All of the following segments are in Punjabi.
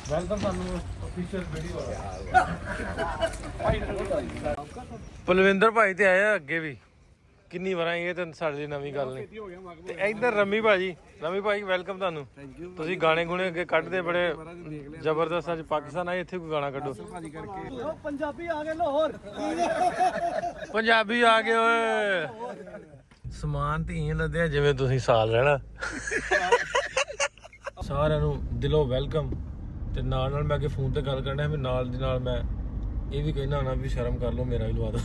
ਵੈਲਕਮ ਤੁਹਾਨੂੰ ਅਫੀਸ਼ੀਅਲ ਵੀਡੀਓ ਪਲਵਿੰਦਰ ਭਾਈ ਤੇ ਆਇਆ ਅੱਗੇ ਵੀ ਕਿੰਨੀ ਵਾਰਾਂ ਇਹ ਤਾਂ ਸਾਡੇ ਲਈ ਨਵੀਂ ਗੱਲ ਨਹੀਂ ਤੇ ਇੱਧਰ ਰਮੀ ਭਾਜੀ ਵੈਲਕਮ ਤੁਹਾਨੂੰ ਤੁਸੀਂ ਗਾਣੇ ਗੁਣੇ ਅੱਗੇ ਕੱਢਦੇ ਬੜੇ ਜ਼ਬਰਦਸਤ ਅੱਜ ਪਾਕਿਸਤਾਨ ਆਏ ਇੱਥੇ ਕੋਈ ਗਾਣਾ ਕੱਢੋ ਪੰਜਾਬੀ ਆ ਗਏ ਲਾਹੌਰ ਪੰਜਾਬੀ ਆ ਗਏ ਓਏ ਸਮਾਨ ਤੇ ਇੰਜ ਲੱਦਿਆ ਜਿਵੇਂ ਤੁਸੀਂ ਸਾਲ ਰਹਿਣਾ ਸਾਰਿਆਂ ਨੂੰ ਦਿਲੋਂ ਵੈਲਕਮ ਤੇ ਨਾਲ ਮੈਂ ਅੱਗੇ ਫੋਨ ਤੇ ਗੱਲ ਕਰਨਾ ਨਾਲ ਦੀ ਨਾਲ ਮੈਂ ਇਹ ਵੀ ਕਹਿਣਾ ਨਾ ਵੀ ਸ਼ਰਮ ਕਰ ਲਓ ਮੇਰਾ ਵੀ ਲਵਾ ਦਿਓ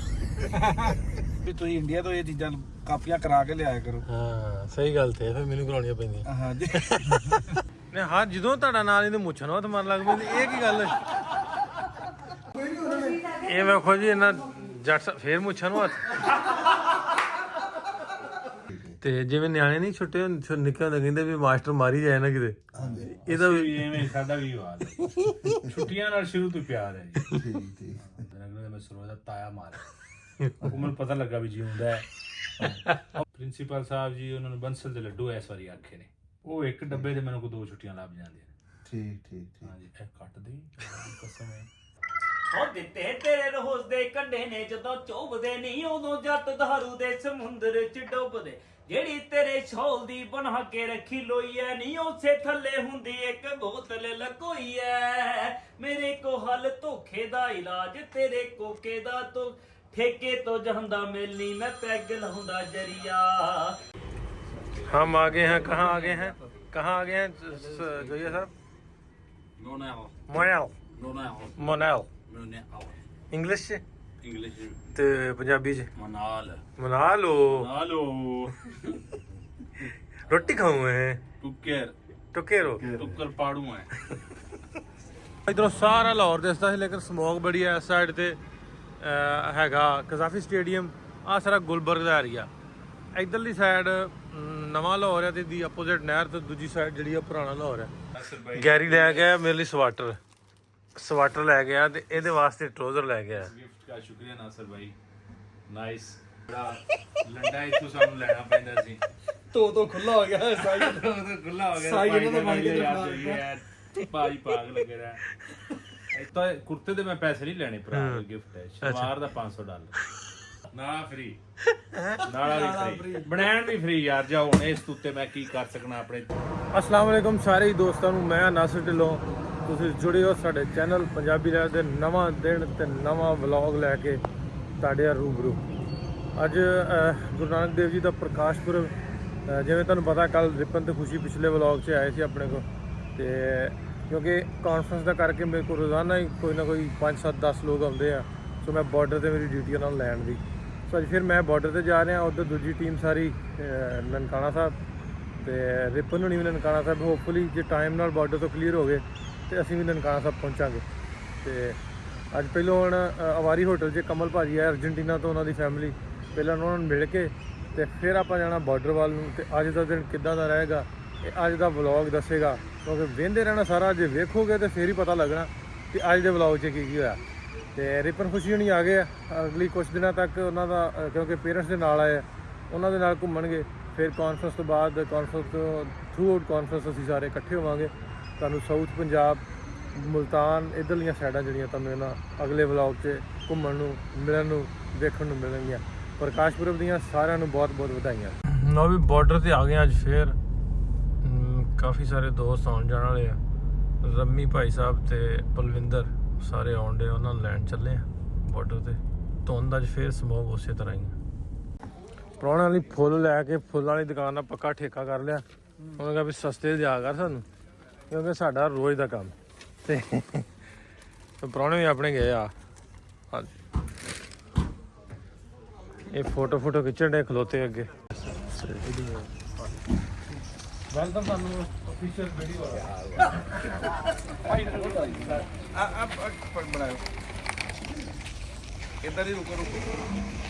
ਵੀ ਤੁਸੀਂ ਇੰਡੀਆ ਤੋਂ ਇਹ ਚੀਜ਼ਾਂ ਕਾਪੀਆਂ ਕਰਾ ਕੇ ਲਿਆਇਆ ਕਰੋ ਹਾਂ ਸਹੀ ਗੱਲ ਤੇ ਫਿਰ ਮੈਨੂੰ ਕਰਾਉਣੀਆਂ ਪੈਂਦੀਆਂ ਹਾਂਜੀ ਨੇ ਹਾਂ ਜਦੋਂ ਤੁਹਾਡਾ ਨਾਲ ਇਹਨੂੰ ਮੁੱਛਣ ਹੱਥ ਮਾਰਨ ਲੱਗ ਪੈਂਦੀ ਇਹ ਕੀ ਗੱਲ ਹੈ ਇਹ ਵੇਖੋ ਜੀ ਇਹਨਾਂ ਜੱਟ ਫੇਰ ਮੁੱਛਾਂ ਨੂੰ ਹੱਥ ਤੇ ਜਿਵੇਂ ਨਿਆਣੇ ਨਹੀਂ ਛੁੱਟੇ ਨਿੱਕੇ ਹੁੰਦੇ ਕਹਿੰਦੇ ਵੀ ਮਾਸਟਰ ਮਾਰੀ ਜਾਏ ਨਾ ਕਿਤੇ ਇਹਦਾ ਵੀ ਐਵੇਂ ਸਾਡਾ ਵੀ ਹਾਲ ਹੈ ਛੁੱਟੀਆਂ ਨਾਲ ਸ਼ੁਰੂ ਤੋਂ ਪਿਆਰ ਹੈ ਜੀ ਠੀਕ ਮੈਂ ਸਰੋਜ ਦਾ ਤਾਇਆ ਮਾਰਿਆ ਉਹ ਮੈਨੂੰ ਪਤਾ ਲੱਗਾ ਵੀ ਜਿਉਂਦਾ ਹੈ ਪ੍ਰਿੰਸੀਪਲ ਸਾਹਿਬ ਜੀ ਉਹਨਾਂ ਨੂੰ ਬੰਸਲ ਦੇ ਲੱਡੂ ਇਸ ਵਾਰੀ ਆਖੇ ਨੇ ਉਹ ਇੱਕ ਡੱਬੇ ਦੇ ਮੈਨੂੰ ਕੋ 2 ਛੁੱਟੀਆਂ ਲੱਭ ਜਾਂਦੀਆਂ ਨੇ ਠੀਕ ਹਾਂਜੀ ਇਹ ਕੱਟ ਦੇ ਕਸਮ ਹੈ ਉਹ ਦਿੱਤੇ ਤੇਰੇ ਰੋਜ਼ ਦੇ ਕੰਢੇ ਨੇ ਜਦੋਂ ਚੋਬਦੇ ਨਹੀਂ ਉਦੋਂ ਜੱਟ ਧਾਰੂ ਦੇ ਸਮੁੰਦਰ ਚ ਡੁੱਬਦੇ ਜਿਹੜੀ ਤੇਰੇ ਛੋਲ ਦੀ ਬਣਾ ਕੇ ਰੱਖੀ ਲੋਈ ਐ ਨਹੀਂ ਉਸੇ ਥੱਲੇ ਹੁੰਦੀ ਇੱਕ ਬੋਤਲ ਲਕੋਈ ਐ ਮੇਰੇ ਕੋ ਹੱਲ ਧੋਖੇ ਦਾ ਇਲਾਜ ਤੇਰੇ ਕੋਕੇ ਦਾ ਤੋ ਠੇਕੇ ਤੋਂ ਜਾਂਦਾ ਮਿਲਣੀ ਮੈਂ ਪੈਗ ਲਾਉਂਦਾ ਜਰੀਆ हम आ गए हैं कहाँ आ गए हैं जोइया साहब मोनैल इंग्लिश ते पंजाबी च मना लो रोटी खाऊं है टुकेरो ਪਾੜੂ ਹੈ इधरों सारा लाहौर दिसदा ਸੀ लेकिन स्मोक बड़ी है इस साइड ते हैगा कजाफी स्टेडियम आ सारा गुलबर्ग ਦਾ ਏਰੀਆ ਇਧਰਲੀ ਸਾਈਡ ਨਵਾਂ ਲਾਹੌਰ ਹੈ ਤੇ ਦੀ ਆਪੋਜ਼ਿਟ ਨਹਿਰ ਤੇ ਦੂਜੀ ਸਾਈਡ ਜਿਹੜੀ ਆ ਪੁਰਾਣਾ ਲਾਹੌਰ ਹੈ ਗੈਰੀ ਲੈ ਗਿਆ ਮੇਰੇ ਲਈ ਸਵਾਟਰ ਲੈ ਗਿਆ ਤੇ ਇਹਦੇ ਵਾਸਤੇ ਟਰੋਜ਼ਰ ਲੈ ਗਿਆ ਗਿਫਟ ਦਾ ਸ਼ੁਕਰੀਆ ਨਾਸਰ ਭਾਈ ਨਾਈਸ ਬੜਾ ਲੰਡਾ ਇਥੋਂ ਸਾਨੂੰ ਲੈਣਾ ਪੈਂਦਾ ਸੀ ਤੋਂ ਖੁੱਲਾ ਹੋ ਗਿਆ ਸਾਈ ਖੁੱਲਾ ਹੋ ਗਿਆ ਸਾਈ ਇਹਨਾਂ ਦਾ ਬਣ ਗਿਆ ਯਾਰ ਭਾਈ ਪਾਗ ਲੱਗੇ ਰਿਹਾ ਤਾਂ ਕੁਰਤੇ ਦੇ ਮੈਂ ਪੈਸੇ ਨਹੀਂ ਲੈਣੇ ਭਰਾ ਗਿਫਟ ਹੈ ਸ਼ਲਵਾਰ ਦਾ $500 ਨਾਲਾ ਫ੍ਰੀ ਨਾਲਾ ਵੀ ਫ੍ਰੀ ਬਣਾਉਣ ਵੀ ਫ੍ਰੀ ਯਾਰ ਜਾਓ ਹੁਣ ਇਸ ਉੱਤੇ ਮੈਂ ਕੀ ਕਰ ਸਕਣਾ ਆਪਣੇ ਅਸਲਾਮ ਵਾਲੇਕੁਮ ਸਾਰੇ ਦੋਸਤਾਂ ਨੂੰ ਮੈਂ ਨਾਸਰ ਢਿੱਲੋਂ ਤੁਸੀਂ ਜੁੜੇ ਹੋ ਸਾਡੇ ਚੈਨਲ ਪੰਜਾਬੀ ਲਾਈਵ ਦੇ ਨਵਾਂ ਦਿਨ ਤੇ ਨਵਾਂ ਵਲੌਗ ਲੈ ਕੇ ਤੁਹਾਡੇ ਰੂਬਰੂ ਅੱਜ ਗੁਰੂ ਨਾਨਕ ਦੇਵ ਜੀ ਦਾ ਪ੍ਰਕਾਸ਼ ਪੁਰਬ ਜਿਵੇਂ ਤੁਹਾਨੂੰ ਪਤਾ ਕੱਲ ਰਿਪਨ ਤੇ ਖੁਸ਼ੀ ਪਿਛਲੇ ਵਲੌਗ 'ਚ ਆਏ ਸੀ ਆਪਣੇ ਕੋਲ ਤੇ ਕਿਉਂਕਿ ਕਾਨਫਰੰਸ ਦਾ ਕਰਕੇ ਮੇਰੇ ਕੋਲ ਰੋਜ਼ਾਨਾ ਹੀ ਕੋਈ ਨਾ ਕੋਈ 5 7 10 ਲੋਕ ਆਉਂਦੇ ਆ ਸੋ ਮੈਂ ਬਾਰਡਰ ਤੇ ਮੇਰੀ ਡਿਊਟੀ ਉਹਨਾਂ ਨੂੰ ਲੈਣ ਦੀ ਸੋ ਅੱਜ ਫਿਰ ਮੈਂ ਬਾਰਡਰ ਤੇ ਜਾ ਰਿਹਾ ਉੱਧਰ ਦੂਜੀ ਟੀਮ ਸਾਰੀ ਨਨਕਾਣਾ ਸਾਹਿਬ ਤੇ ਰਿਪਨ ਹੁਣੀ ਵੀ ਨਨਕਾਣਾ ਸਾਹਿਬ ਹੋਪਫੁਲੀ ਜੇ ਟਾਈਮ ਨਾਲ ਬਾਰਡਰ ਤੋਂ ਕਲੀਅਰ ਹੋ ਗਏ ਤੇ ਅਸੀਂ ਵੀ ਨਨਕਾਣਾ ਸਾਹਿਬ ਪਹੁੰਚਾਂਗੇ ਤੇ ਅੱਜ ਪਹਿਲਾਂ ਹੁਣ ਅਵਾਰੀ ਹੋਟਲ 'ਚ ਕਮਲ ਭਾਜੀ ਆਏ ਅਰਜਨਟੀਨਾ ਤੋਂ ਉਹਨਾਂ ਦੀ ਫੈਮਿਲੀ ਪਹਿਲਾਂ ਉਹਨਾਂ ਨੂੰ ਮਿਲ ਕੇ ਤੇ ਫਿਰ ਆਪਾਂ ਜਾਣਾ ਬਾਰਡਰ ਵੱਲ ਨੂੰ ਤੇ ਅੱਜ ਦਾ ਦਿਨ ਕਿੱਦਾਂ ਦਾ ਰਹੇਗਾ ਇਹ ਅੱਜ ਦਾ ਵਲੌਗ ਦੱਸੇਗਾ ਕਿਉਂਕਿ ਵੇਖਦੇ ਰਹਿਣਾ ਸਾਰਾ ਜੇ ਵੇਖੋਗੇ ਤੇ ਫਿਰ ਹੀ ਪਤਾ ਲੱਗਣਾ ਕਿ ਅੱਜ ਦੇ ਵਲੌਗ 'ਚ ਕੀ ਹੋਇਆ ਤੇ ਰਿਪਨ ਖੁਸ਼ੀ ਹੁਣੀ ਆ ਗਏ ਆ ਅਗਲੀ ਕੁਝ ਦਿਨਾਂ ਤੱਕ ਉਹਨਾਂ ਦਾ ਕਿਉਂਕਿ ਪੇਰੈਂਟਸ ਦੇ ਨਾਲ ਆਏ ਉਹਨਾਂ ਦੇ ਨਾਲ ਘੁੰਮਣਗੇ ਫਿਰ ਕਾਨਫਰੰਸ ਤੋਂ ਬਾਅਦ ਕਾਨਫਰੰਸ ਤੋਂ ਥਰੂ ਆਊਟ ਕਾਨਫਰੰਸ ਅਸੀਂ ਸਾਰੇ ਇਕੱਠੇ ਹੋਵਾਂਗੇ ਤੁਹਾਨੂੰ ਸਾਊਥ ਪੰਜਾਬ ਮੁਲਤਾਨ ਇੱਧਰਲੀਆਂ ਸਾਈਡਾਂ ਜਿਹੜੀਆਂ ਤੁਹਾਨੂੰ ਇਹਨਾਂ ਅਗਲੇ ਵਲੌਗ 'ਚ ਘੁੰਮਣ ਨੂੰ ਮਿਲਣ ਨੂੰ ਦੇਖਣ ਨੂੰ ਮਿਲਣਗੀਆਂ ਪ੍ਰਕਾਸ਼ ਪੁਰਬ ਦੀਆਂ ਸਾਰਿਆਂ ਨੂੰ ਬਹੁਤ ਬਹੁਤ ਵਧਾਈਆਂ ਲਓ ਵੀ ਬਾਰਡਰ ਤੇ ਆ ਗਏ ਅੱਜ ਫਿਰ ਕਾਫੀ ਸਾਰੇ ਦੋਸਤ ਆਉਣ ਜਾਣ ਵਾਲੇ ਆ ਰੰਮੀ ਭਾਈ ਸਾਹਿਬ ਤੇ ਪਲਵਿੰਦਰ ਸਾਰੇ ਆਉਣ ਡੇ ਉਹਨਾਂ ਨੂੰ ਲੈਣ ਚੱਲੇ ਆ ਬਾਰਡਰ ਤੇ ਧੁੰਦ ਅੱਜ ਫਿਰ ਸਮੋਗ ਉਸੇ ਤਰ੍ਹਾਂ ਹੀ ਪ੍ਰਾਹੁਣਿਆਂ ਲਈ ਫੁੱਲ ਲੈ ਕੇ ਫੁੱਲਾਂ ਵਾਲੀ ਦੁਕਾਨ ਦਾ ਪੱਕਾ ਠੇਕਾ ਕਰ ਲਿਆ ਉਹਨਾਂ ਕਿਹਾ ਵੀ ਸਸਤੇ ਦਿਆ ਕਰ ਸਾਨੂੰ ਕਿਉਂਕਿ ਸਾਡਾ ਰੋਜ਼ ਦਾ ਕੰਮ ਤੇ ਪ੍ਰਾਹੁਣੇ ਵੀ ਆਪਣੇ ਗਏ ਆ ਹਾਂਜੀ ਇਹ ਫੋਟੋ ਖਿੱਚਣ ਦੇ ਖਲੋਤੇ ਅੱਗੇ ਵੈਲਕਮ ਤੁਹਾਨੂੰ ਅਫੀਸ਼ੀਅਲ ਵੀਡੀਓ ਆਪ ਬਣਾਓ ਇਦਾਂ ਹੀ ਰੁਕੋ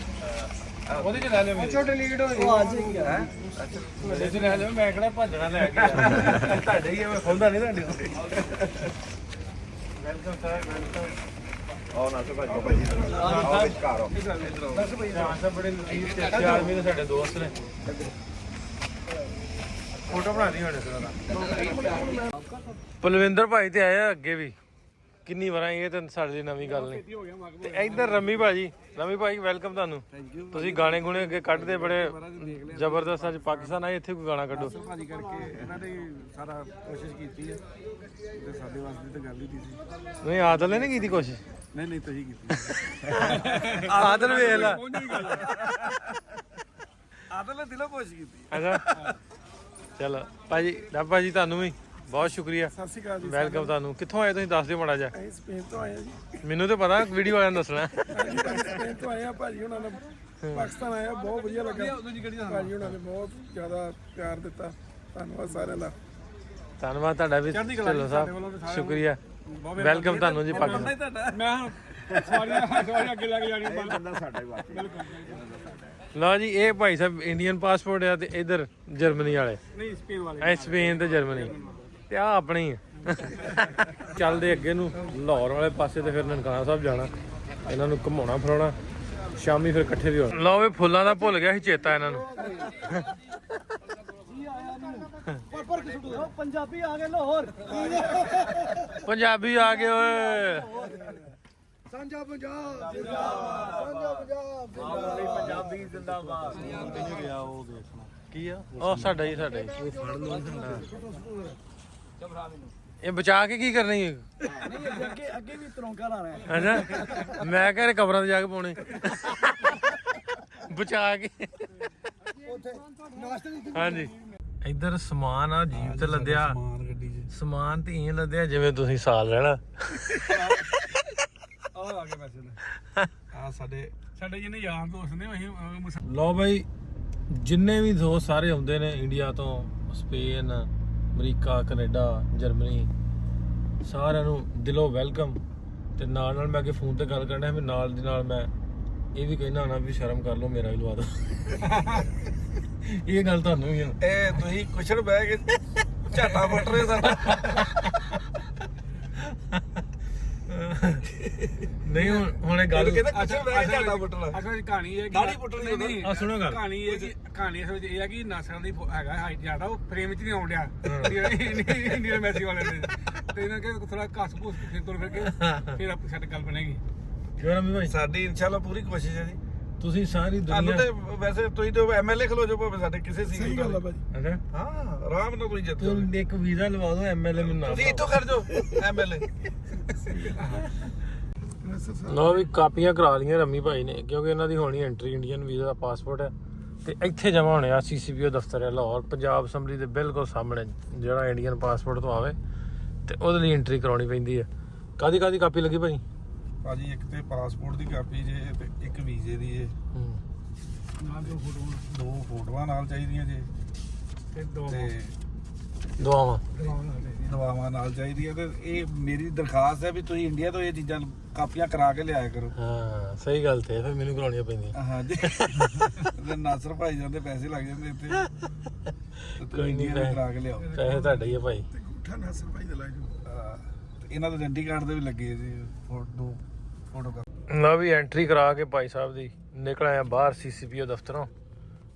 ਉਹਦੇ ਚ ਲੈ ਲਿਓ ਛੋਟੇ ਲੀਡ ਹੋ ਆ ਜਾਏਗੀ ਹੈ ਅੱਛਾ ਉਹਦੇ ਚ ਲੈ ਲਿਓ ਮੈਂ ਕਿਹੜਾ ਭੱਜਣਾ ਲੈ ਕੇ ਤੁਹਾਡੇ ਹੀ ਮੈਂ ਖੁੱਲਦਾ ਨਹੀਂ ਤੁਹਾਡੇ ਵੈਲਕਮ ਸਰ ਵੈਲਕਮ ਆਹ ਨਾ ਭਾਜੀ ਆਹ ਵਿਚਕਾਰ ਆਓ ਦੱਸ ਭਾਈ ਹਾਂ ਸਭ ਬੜੇ ਲਤੀਫ ਤੇ ਅੱਛੇ ਆਦਮੀ ਨੇ ਸਾਡੇ ਦੋਸਤ ਨੇ ਫੋਟੋ ਬਣਾ ਦੀ ਹੁਣ ਇਸ ਦਾ ਪਲਵਿੰਦਰ ਭਾਈ ਤੇ ਆਇਆ ਅੱਗੇ ਵੀ ਕਿੰਨੀ ਵਾਰਾਂ, ਇਹ ਤਾਂ ਸਾਡੇ ਲਈ ਨਵੀਂ ਗੱਲ ਨਹੀਂ। ਤੇ ਇੱਧਰ ਰਮੀ ਭਾਜੀ ਵੈਲਕਮ ਤੁਹਾਨੂੰ। ਤੁਸੀਂ ਗਾਣੇ ਗੁਣੇ ਅੱਗੇ ਕੱਢਦੇ ਬੜੇ ਜ਼ਬਰਦਸਤ। ਅੱਜ ਪਾਕਿਸਤਾਨ ਆਏ, ਇੱਥੇ ਕੋਈ ਗਾਣਾ ਕੱਢੋ। ਭਾਜੀ ਕਰਕੇ ਇਹਨਾਂ ਨੇ ਸਾਰਾ ਕੋਸ਼ਿਸ਼ ਕੀਤੀ ਹੈ ਤੇ ਸਾਡੇ ਵਾਸਤੇ ਤਾਂ ਗੱਲ ਹੀ ਨਹੀਂ ਸੀ। ਨਹੀਂ ਆਦਲ ਨੇ ਨਹੀਂ ਕੀਤੀ ਕੋਸ਼ਿਸ਼? ਨਹੀਂ ਤੁਸੀਂ ਕੀਤੀ। ਆਦਲ ਵੇਖ ਲਾ। ਆਦਲ ਨੇ ਦਿਲੋਂ ਕੋਸ਼ਿਸ਼ ਕੀਤੀ। ਅੱਛਾ ਚਲੋ ਭਾਜੀ, ਰੱਬਾ ਜੀ ਤੁਹਾਨੂੰ ਵੀ ਬਹੁਤ ਸ਼ੁਕਰੀਆ। ਸਤਿ ਸ਼੍ਰੀ ਅਕਾਲ ਜੀ। ਵੈਲਕਮ ਤੁਹਾਨੂੰ। ਕਿੱਥੋਂ ਆਏ ਤੁਸੀਂ ਦੱਸ ਦਿਓ ਮਾੜਾ ਜਿਹਾ। ਅਸੀਂ ਸਪੇਨ ਤੋਂ ਆਏ ਆ ਜੀ। ਮੈਨੂੰ ਤਾਂ ਪਤਾ, ਵੀਡੀਓ ਵਾਲਿਆਂ ਨੂੰ ਦੱਸਣਾ। ਸਪੇਨ ਤੋਂ ਆਏ ਆ ਭਾਜੀ ਉਹਨਾਂ ਨੇ ਪਾਕਿਸਤਾਨ ਆਇਆ, ਬਹੁਤ ਵਧੀਆ ਲੱਗਾ ਭਾਜੀ ਉਹਨਾਂ ਨੇ ਬਹੁਤ ਜ਼ਿਆਦਾ ਪਿਆਰ ਦਿੱਤਾ। ਧੰਨਵਾਦ ਸਾਰਿਆਂ ਦਾ। ਧੰਨਵਾਦ ਤੁਹਾਡਾ ਵੀ ਢਿੱਲੋਂ ਸਾਹਿਬ, ਸ਼ੁਕਰੀਆ। ਵੈਲਕਮ ਤੁਹਾਨੂੰ ਜੀ ਪਾਕਿਸਤਾਨ। ਮੈਂ ਸਾਰੀਆਂ ਅੱਗੇ ਲੈ ਕੇ ਜਾਣੀ ਬੰਦਾ ਸਾਡਾ ਹੀ ਬਾਤ। ਲਓ ਜੀ, ਇਹ ਭਾਈ ਸਾਹਿਬ ਇੰਡੀਅਨ ਪਾਸਪੋਰਟ ਆ ਤੇ ਇਧਰ ਜਰਮਨੀ ਵਾਲੇ। ਨਹੀਂ ਸਪੇਨ ਵਾਲੇ। ਸਪੇਨ ਤੇ ਜਰਮਨੀ ਤੇ ਆ ਆਪਣੀ ਆ। ਚੱਲਦੇ ਅੱਗੇ ਨੂੰ ਲਾਹੌਰ ਵਾਲੇ ਪਾਸੇ ਤੇ ਫਿਰ ਨਨਕਾਣਾ ਸਾਹਿਬ ਜਾਣਾ। ਇਹਨਾਂ ਨੂੰ ਘੁਮਾਉਣਾ ਫਿਰਾਉਣਾ, ਸ਼ਾਮੀ ਫਿਰ ਇਕੱਠੇ ਵੀ ਹੋਣਾ। ਲਓ ਵੀ ਫੁੱਲਾਂ ਦਾ ਭੁੱਲ ਗਿਆ ਸੀ ਚੇਤਾ ਇਹਨਾਂ ਨੂੰ। ਪੰਜਾਬੀ ਆ ਗਏ ਲਾਹੌਰ। ਪੰਜਾਬੀ ਆ ਗਏ ਓਏ। ਸਾਂਝਾ ਪੰਜਾਬ ਸਾਂਝਾ ਪੰਜਾਬ ਪੰਜਾਬੀ ਜ਼ਿੰਦਾਬਾਦ। ਕੀ ਆ ਉਹ ਸਾਡਾ ਹੀ ਉਹ ਫੜ ਲਓ। ਇਹ ਬਚਾ ਕੇ ਕੀ ਕਰਨੀ ਹੈ? ਅੱਗੇ ਵੀ ਤਰੌਂਕਾ ਲਾਣਾ ਹੈ। ਅੱਛਾ ਮੈਂ ਕਹਿ ਰਿਹਾ ਕਬਰਾਂ ਤੇ ਜਾ ਕੇ ਪਾਉਣੇ ਬਚਾ ਕੇ। ਹਾਂਜੀ ਇੱਧਰ ਸਮਾਨ ਆ ਜੀਪ ਤੇ ਲੱਦਿਆ। ਸਮਾਨ ਤੇ ਇਹ ਲੱਦਿਆ ਜਿਵੇਂ ਤੁਸੀਂ ਸਾਲ ਰਹਿਣਾ। ਆ ਗਏ ਪੈਸੇ ਆ ਸਾਡੇ ਜਿਹਨੇ ਯਾਰ ਦੋਸਤ ਨੇ ਅਸੀਂ। ਲਓ ਬਾਈ, ਜਿੰਨੇ ਵੀ ਦੋਸਤ ਸਾਰੇ ਆਉਂਦੇ ਨੇ ਇੰਡੀਆ ਤੋਂ, ਸਪੇਨ, ਅਮਰੀਕਾ, ਕੈਨੇਡਾ, ਜਰਮਨੀ, ਸਾਰਿਆਂ ਨੂੰ ਦਿਲੋਂ ਵੈਲਕਮ। ਤੇ ਨਾਲ ਮੈਂ ਅੱਗੇ ਫੋਨ ਤੇ ਗੱਲ ਕਰਨਾ ਵੀ ਨਾਲ ਦੀ ਨਾਲ ਮੈਂ ਇਹ ਵੀ ਕਹਿਣਾ ਨਾ ਵੀ ਸ਼ਰਮ ਕਰ ਲਓ, ਮੇਰਾ ਵੀ ਲਵਾ ਦਿਓ। ਇਹ ਗੱਲ ਤੁਹਾਨੂੰ ਵੀ ਇਹ ਤੁਸੀਂ ਕੁਛੜ ਬਹਿ ਕੇ ਝਾਟਾ ਫੁੱਟ ਰਹੇ ਸਾਡਾ। ਨਹੀਂ ਹੁਣ ਇਹ ਗੱਲ ਕੁਛੜ ਬਹਿ ਕੇ ਝਾਟਾ ਫੁੱਟਣਾ। ਅਸਲ ਕਹਾਣੀ ਇਹ ਦਾੜੀ ਪੁੱਟਣੀ ਨਹੀਂ। ਆ ਸੁਣੋ ਗੱਲ। ਕਹਾਣੀ ਅਸਲ ਇਹ ਹੈ ਕਿ ਨਾਸਰਾਂ ਦੀ ਹੈਗਾ ਹਾਈਟ ਜ਼ਿਆਦਾ, ਉਹ ਫਰੇਮ 'ਚ ਨਹੀਂ ਆਉਣ ਡਿਆ ਇੰਡੀਅਨ ਮੈਸੀ ਵਾਲੇ ਨੇ। ਤੇ ਇਹਨਾਂ ਕੇ ਥੋੜਾ ਘਸ ਘੂਸ ਫਿਰ ਤੁਰ ਫਿਰ ਕੇ ਫਿਰ ਸਾਡੀ ਗੱਲ ਬਣੇਗੀ। ਕਿਉਂ ਰਮੀ ਭਾਈ? ਸਾਡੀ ਇਨਸ਼ਾਅੱਲਾ ਪੂਰੀ ਕੋਸ਼ਿਸ਼ ਹੈ ਜੀ। ਤੁਸੀਂ ਸਾਰੀ ਤੁਹਾਨੂੰ ਦੁਨੀਆ ਤੇ ਵੈਸੇ ਤੁਸੀਂ ਤੇ ਐਮਐਲਏ ਖਲੋ ਜੋ ਭਾਵੇਂ ਸਾਡੇ ਕਿਸੇ ਸੀ। ਸਹੀ ਗੱਲ ਆ ਭਾਜੀ। ਅੱਛਾ ਹਾਂ ਆਰਾਮ ਨਾਲ ਤੁਸੀਂ ਜਿੱਤ ਜਾਓ। ਤੂੰ ਇੱਕ ਵੀਜ਼ਾ ਲਵਾ ਦੋ, ਐਮਐਲਏ ਮੈਨੂੰ ਨਾ ਤੁਸੀਂ ਇੱਥੋਂ ਕਰ ਜਾਓ ਐਮਐਲਏ। ਲਓ ਵੀ ਕਾਪੀਆਂ ਕਰਾ ਲਈਆਂ ਰਮੀ ਭਾਈ ਨੇ, ਕਿਉਂਕਿ ਇਹਨਾਂ ਦੀ ਹੋਣੀ ਐਂਟਰੀ ਇੰਡੀਅਨ ਵੀਜ਼ਾ ਦਾ ਪਾਸਪੋਰਟ ਹੈ। ਤੇ ਇੱਥੇ ਜਮਾ ਹੋਣੇ ਆ CCPO ਦਫ਼ਤਰ ਹੈ ਲਾਹੌਰ, ਪੰਜਾਬ ਅਸੈਂਬਲੀ ਦੇ ਬਿਲਕੁਲ ਸਾਹਮਣੇ। ਜਿਹੜਾ ਇੰਡੀਅਨ ਪਾਸਪੋਰਟ ਤੋਂ ਆਵੇ ਤੇ ਉਹਦੇ ਲਈ ਐਂਟਰੀ ਕਰਾਉਣੀ ਪੈਂਦੀ ਹੈ। ਕਾਦੀ ਕਾਪੀ ਲੱਗੀ ਭਾਈ? ਭਾਜੀ ਇੱਕ ਤੇ ਪਾਸਪੋਰਟ ਦੀ ਕਾਪੀ ਜੇ ਤੇ ਇੱਕ ਵੀਜ਼ੇ ਦੀ ਜੇ। ਨਾਲ ਦੋ ਫੋਟੋਆਂ ਨਾਲ ਚਾਹੀਦੀਆਂ ਜੇ ਤੇ ਦੁਆਵਾਂ ਨਾਲ ਚਾਹੀਦੀਆਂ। ਤੇ ਇਹ ਮੇਰੀ ਦਰਖਾਸਤ ਹੈ ਵੀ ਤੁਸੀਂ ਇੰਡੀਆ ਤੋਂ ਇਹ ਚੀਜ਼ਾਂ ਕਾਪੀਆਂ ਕਰਾ ਕੇ ਲਿਆਇਆ ਕਰੋ। ਹਾਂ ਸਹੀ ਗੱਲ ਤੇ ਫਿਰ ਮੈਨੂੰ ਕਰਾਉਣੀਆਂ ਪੈਂਦੀਆਂ। ਹਾਂਜੀ ਤੇ ਨਾਸਰ ਭਾਈ ਜਾਂਦੇ ਪੈਸੇ ਲੱਗ ਜਾਂਦੇ ਇੱਥੇ। ਕੋਈ ਨਹੀਂ, ਕਰਾ ਕੇ ਲਿਆਓ। ਪੈਸੇ ਤੁਹਾਡੇ ਹੀ ਆ ਭਾਈ। ਨਾਸਰ ਭਾਈ ਦੇ ਲੱਗ ਜਾਓ। ਇਹਨਾਂ ਦੇ ਆਇਡੈਂਟੀ ਕਾਰਡ ਦੇ ਵੀ ਲੱਗੇ ਜੀ ਦੋ ਫੋਟੋ। ਲਓ ਵੀ ਐਂਟਰੀ ਕਰਾ ਕੇ ਭਾਈ ਸਾਹਿਬ ਦੀ ਨਿਕਲ ਆਇਆ ਬਾਹਰ CCPO ਦਫ਼ਤਰੋਂ।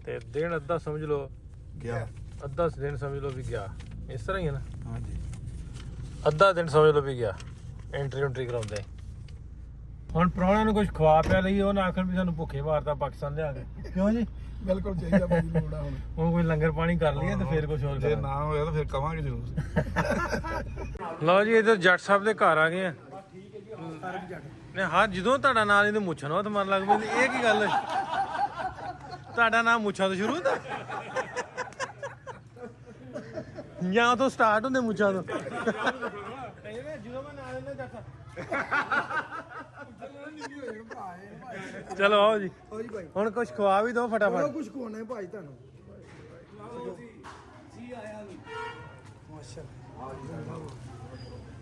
ਤੇ ਦਿਨ ਅੱਧਾ ਸਮਝ ਲਓ ਗਿਆ, ਅੱਧਾ ਦਿਨ ਸਮਝ ਲਓ ਵੀ ਗਿਆ। ਇਸ ਤਰ੍ਹਾਂ ਹੀ ਹੈ ਨਾ? ਹਾਂਜੀ ਅੱਧਾ ਦਿਨ ਸਮਝ ਲਓ ਵੀ ਗਿਆ ਐਂਟਰੀ ਕਰਾਉਂਦੇ। ਹੁਣ ਪ੍ਰਾਹੁਣਿਆਂ ਨੂੰ ਕੁਝ ਖਵਾ ਪਿਆ ਲਈ, ਉਹ ਨਾ ਆਖਣ ਵੀ ਸਾਨੂੰ ਭੁੱਖੇ ਮਾਰਤਾ ਪਾਕਿਸਤਾਨ ਲਿਆ ਕੇ। ਕਿਉਂ ਜੀ? ਬਿਲਕੁਲ ਚਾਹੀਦਾ ਭਾਜੀ, ਲੋੜ ਆ ਹੁਣ। ਹੁਣ ਕੋਈ ਲੰਗਰ ਪਾਣੀ ਕਰ ਲਈਏ ਤੇ ਫਿਰ ਕੁਝ ਹੋਰ ਜੇ ਕਰਾਂਗੇ। ਨਾ ਹੋਇਆ ਤਾਂ ਫਿਰ ਕਵਾਂਗੇ ਜ਼ਰੂਰ। ਲਓ ਜੀ ਇੱਧਰ ਜੱਟ ਸਾਹਿਬ ਦੇ ਘਰ ਆ ਗਏ ਆ। ਨੇ ਹਾਂ ਜਦੋਂ ਤੁਹਾਡਾ ਨਾਂ ਇਹਦੇ ਮੁੱਛਾਂ ਨੂੰ ਹੱਥ ਮਾਰਨ ਲੱਗ ਪੈਂਦੇ, ਇਹ ਕੀ ਗੱਲ ਹੈ? ਤੁਹਾਡਾ ਨਾਮ ਮੁੱਛਾਂ ਤੋਂ ਸ਼ੁਰੂ ਹੁੰਦਾ ਜਾਂ ਤੋਂ ਸਟਾਰਟ ਹੁੰਦੇ ਮੁੱਛਾਂ ਤੋਂ? ਜਦੋਂ ਮੈਂ ਨਾਂ ਲੈਂਦਾ ਜੱਟ ਚਲੋ ਆਓ ਜੀ, ਹੁਣ ਕੁਝ ਖਵਾ ਵੀ ਦਿਓ ਫਟਾਫਟ। ਕੁਝ ਕੋਨੇ ਭਾਈ ਤੁਹਾਨੂੰ।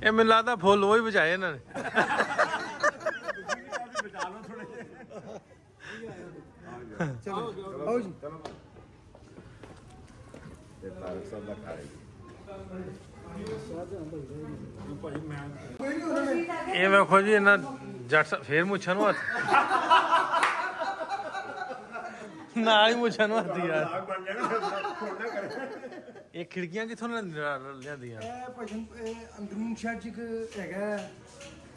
ਇਹ ਮੈਨੂੰ ਲੱਗਦਾ ਫੁੱਲ ਉਹ ਹੀ ਬਚਾਏ ਇਹਨਾਂ ਨੇ। ਆਓ ਜੀ। ਇਹ ਵੇਖੋ ਜੀ ਇਹਨਾਂ ਜੱਟ ਸਾਹਿਬ ਫੇਰ ਮੁੱਛਾਂ ਨੂੰ ਹੱਥ, ਨਾਲ ਹੀ ਮੁੱਛਾਂ ਨੂੰ ਹੱਥ ਯਾਰ। ਇਹ ਖਿੜਕੀਆਂ ਕਿੱਥੋਂ ਲਿਆਂਦੀਆਂ? ਇਹ ਭਜਨ ਇਹ ਅੰਦਰੂਨ ਸ਼ਹਿਰ ਚ ਇੱਕ ਹੈਗਾ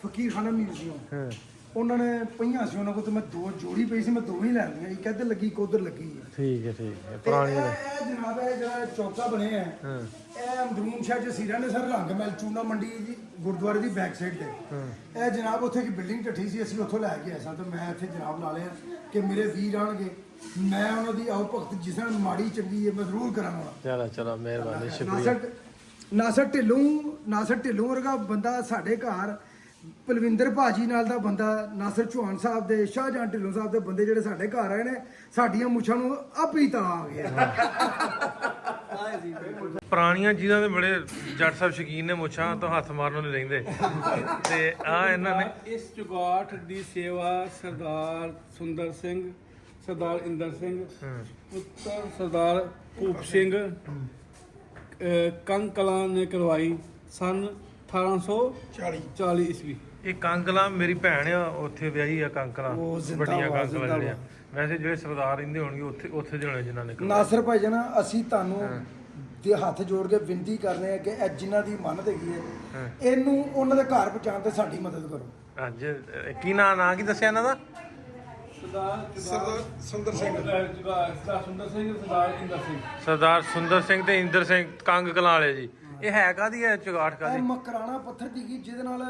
ਫਕੀਰਖਾਨਾ ਮਿਊਜ਼ੀਅਮ। ਹਾਂ ਉਹਨਾਂ ਨੇ ਪਈਆਂ ਸੀ ਉਹਨਾਂ ਕੋਲ ਤੇ ਮੈਂ ਦੋ ਜੋੜੀ ਪਈ ਸੀ, ਮੈਂ ਦੋਵੇਂ ਹੀ ਲੈ ਲਈਆਂ। ਇੱਕ ਇੱਧਰ ਲੱਗੀ ਇੱਕ ਉੱਧਰ ਲੱਗੀ ਹੈ। ਠੀਕ ਹੈ ਤੇ ਪੁਰਾਣੀਆਂ ਨੇ। ਇਹ ਜਨਾਬ ਇਹ ਜਿਹੜਾ ਚੌਕਾ ਬਣਿਆ ਹੈ ਹਾਂ ਇਹ ਅੰਦਰੂਨ ਸ਼ਹਿਰ ਚ ਸੀਰਾ ਨੇ ਸਰ ਰੰਗ ਮਹਿਲ ਚੂਨਾ ਮੰਡੀ ਦੀ ਗੁਰਦੁਆਰੇ ਦੀ ਬੈਕ ਸਾਈਡ ਤੇ। ਇਹ ਜਨਾਬ ਉੱਥੇ ਇੱਕ ਬਿਲਡਿੰਗ ਢੱਠੀ ਸੀ, ਅਸੀਂ ਉੱਥੋਂ ਲੈ ਕੇ ਆਏ ਸਾਂ ਤੇ ਮੈਂ ਇੱਥੇ ਜਨਾਬ ਲਾ ਲਿਆ ਕਿ ਮੇਰੇ ਵੀਰ ਆਣਗੇ, ਮੈਂ ਉਹਨਾਂ ਦੀ ਆਓ ਭਗਤ ਜਿਸ ਨਾਲ ਮਾੜੀ ਚੰਗੀ ਹੈ ਮੈਂ ਜ਼ਰੂਰ ਕਰਾਂਗਾ। ਚਲੋ ਚਲੋ ਮਿਹਰਬਾਨੀ ਸ਼ੁਕਰੀਆ। ਨਾਸਰ ਢਿੱਲੋਂ ਵਰਗਾ ਬੰਦਾ ਸਾਡੇ ਘਰ, ਪਲਵਿੰਦਰ ਭਾਜੀ ਨਾਲ ਦਾ ਬੰਦਾ, ਨਾਸਰ ਚੌਹਾਨ ਸਾਹਿਬ ਦੇ, ਸ਼ਾਹਜਹਾਨ ਢਿੱਲੋਂ ਸਾਹਿਬ ਦੇ ਬੰਦੇ ਜਿਹੜੇ ਸਾਡੇ ਘਰ ਆਏ ਨੇ, ਸਾਡੀਆਂ ਮੁੱਛਾਂ ਨੂੰ ਆਪੀ ਤਾਂ ਆ ਗਿਆ। ਪੁਰਾਣੀਆਂ ਚੀਜ਼ਾਂ ਦੇ ਬੜੇ ਜੱਟ ਸਾਹਿਬ ਸ਼ੌਕੀਨ ਨੇ, ਮੁੱਛਾਂ ਤੋਂ ਹੱਥ ਮਾਰਨ ਨਹੀਂ ਰਹਿੰਦੇ। ਤੇ ਆ ਇਹਨਾਂ ਨੇ ਇਸ ਚੁਗਾਠ ਦੀ ਸੇਵਾ ਸਰਦਾਰ ਸੁੰਦਰ ਸਿੰਘ, ਸਰਦਾਰ ਇੰਦਰ ਸਿੰਘ, ਪੁੱਤਰ ਸਰਦਾਰ ਭੂਪ ਸਿੰਘ ਕੰਕਲਾਂ ਨੇ ਕਰਵਾਈ ਸਨ 1840 ਈਸਵੀ। ਇਹ ਕਾਂਕਲਾ ਮੇਰੀ ਭੈਣ ਆ, ਉੱਥੇ ਵਿਆਹੀ ਆ ਕਾਂਕਲਾ, ਉਹ ਜ਼ਿੰਦਾਬਾਦ, ਵੱਡੀਆਂ ਕਾਂਕਲਾ ਜ਼ਿੰਦਾਬਾਦ। ਜਿਹੜੀਆਂ। ਵੈਸੇ ਜਿਹੜੇ ਸਰਦਾਰ ਰਹਿੰਦੇ ਹੋਣਗੇ ਉੱਥੇ ਉੱਥੇ ਦੇ ਹੋਣੇ ਜਿਨ੍ਹਾਂ ਨੇ ਨਾਸਰ ਭਾਈ ਜਨਾ ਅਸੀਂ ਤੁਹਾਨੂੰ ਦੇ ਹੱਥ ਜੋੜ ਕੇ ਬੇਨਤੀ ਕਰ ਰਹੇ ਹਾਂ ਕਿ ਇਹ ਜਿਨ੍ਹਾਂ ਦੀ ਮੰਨਤ ਹੈਗੀ ਹੈ ਇਹਨੂੰ ਉਹਨਾਂ ਦੇ ਘਰ ਪਹੁੰਚਾਉਣ ਤੇ ਸਾਡੀ ਮਦਦ ਕਰੋ। ਅੱਜ ਕੀ ਨਾਂ ਕੀ ਦੱਸਿਆ ਇਹਨਾਂ ਦਾ? ਸਰਦਾਰ ਸੁੰਦਰ ਸਿੰਘ, ਸਰਦਾਰ ਸੁੰਦਰ ਸਿੰਘ, ਸਰਦਾਰ ਇੰਦਰ ਸਿੰਘ। ਸਰਦਾਰ ਸੁੰਦਰ ਸਿੰਘ ਤੇ ਇੰਦਰ ਸਿੰਘ ਕੰਗ ਕਲਾਂ ਵਾਲੇ ਜੀ। ਇਹ ਹੈ ਕਾਦੀ ਹੈ ਚੁਗਾਠ ਇਹ ਕਾਦੀ? ਮਕਰਾਣਾ ਪੱਥਰ ਦੀ ਕੀ ਜਿਹਦੇ ਨਾਲ